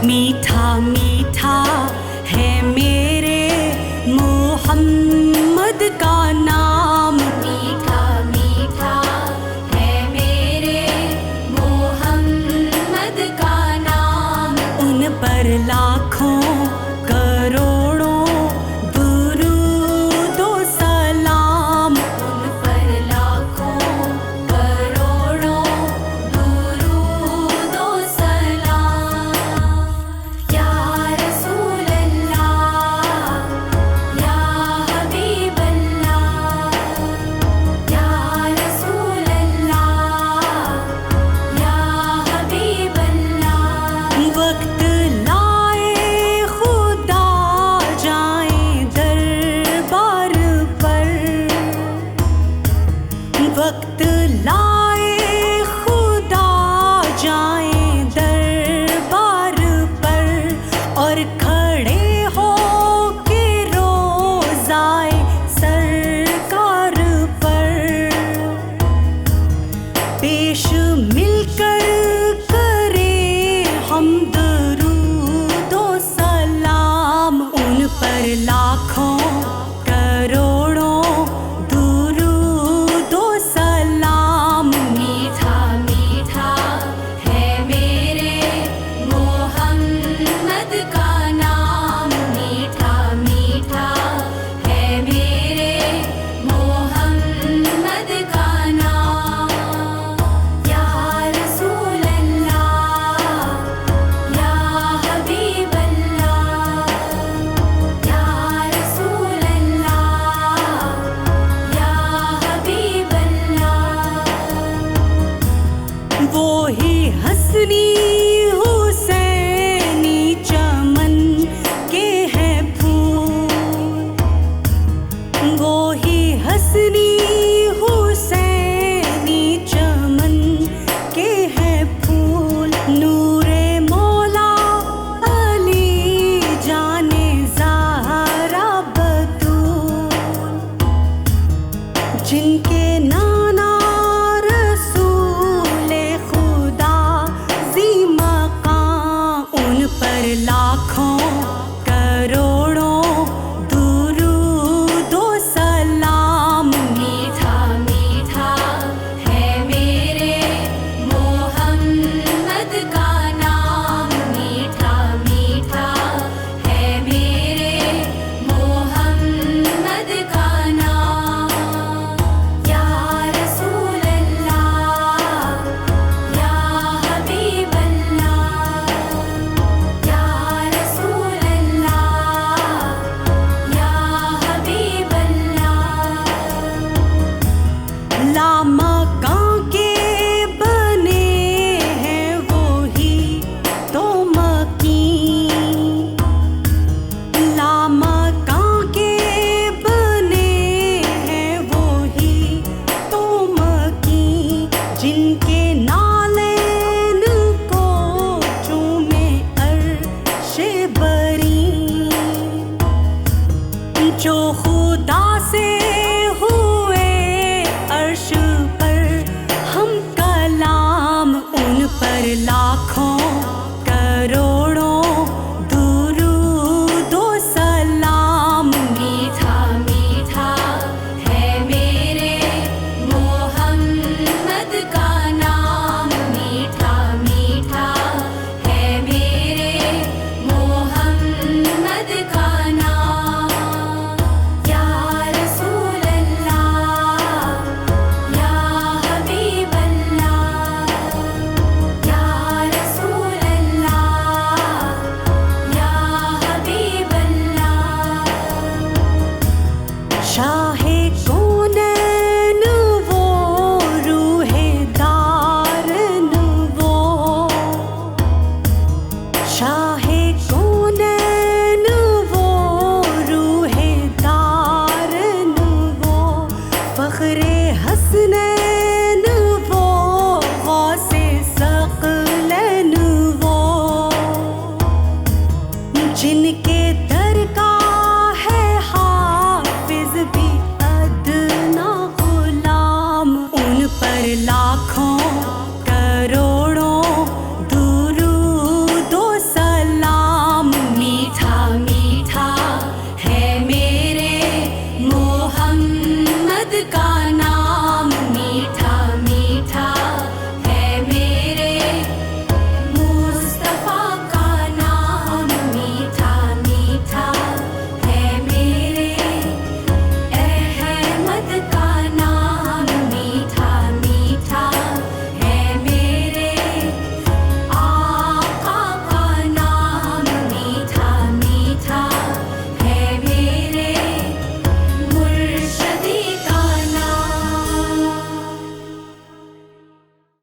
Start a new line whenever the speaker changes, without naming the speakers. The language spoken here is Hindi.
मीठा मीठा है मेरे मोहम्मद का नाम।
मीठा मीठा है मेरे मोहम्मद का नाम।
उन पर लाखों करोड़ों दुरूद व सलाम।
उन पर लाखों करोड़ों दुरूद व सलाम। या रसूल अल्लाह, या हबीब अल्लाह, या रसूल अल्लाह, या हबीब अल्लाह।
वक्त लाए खुदा जाएं दरबार पर। वक्त लाए खुदा जाएं दरबार पर और खड़े हो के रोज़ाए सरकार पर पेश मिलकर करें हम दरूद व सलाम। उन पर लाखों करोड़ों दुरूद व सलाम।
मीठा मीठा है मेरे मोहम्मद का नाम। मीठा मीठा है मेरे मोहम्मद का नाम। या रसूल अल्लाह, या हबीब अल्लाह, या रसूल अल्लाह, या हबीब अल्लाह।
वो ही हसनी हुसैनी चमन के हैं फूल। वो ही हसनी हुसैनी चमन के हैं फूल। नूरे मौला अली जाने ज़हरा बतूल। जिनके नाना रसूले खुदा ज़ी मक़ाम। उन पर लाखों करोड़ों दुरूद व सलाम।
मीठा मीठा है मेरे मोहम्मद का नाम। मीठा मीठा है मेरे मोहम्मद का नाम। या रसूल अल्लाह, या हबीब अल्लाह, या रसूल अल्लाह, या हबीब अल्लाह।
लामकां के बने हैं वो ही तो मकीन। लामकां के बने हैं वो ही तो मकीन। जिनके नालैन को चूमे अर्शे बरी। जो खुदा से हुए अर्श पर हम कलाम। उन पर लाखों करोड़ों दुरूद व सलाम।
मीठा मीठा है मेरे मोहम्मद का नाम। मीठा मीठा है मेरे मोहम्मद का नाम। या रसूल अल्लाह, या हबीब अल्लाह, या रसूल अल्लाह, या हबीब अल्लाह।
शाहे कौनैन वो रूहे दारन वो। शाहे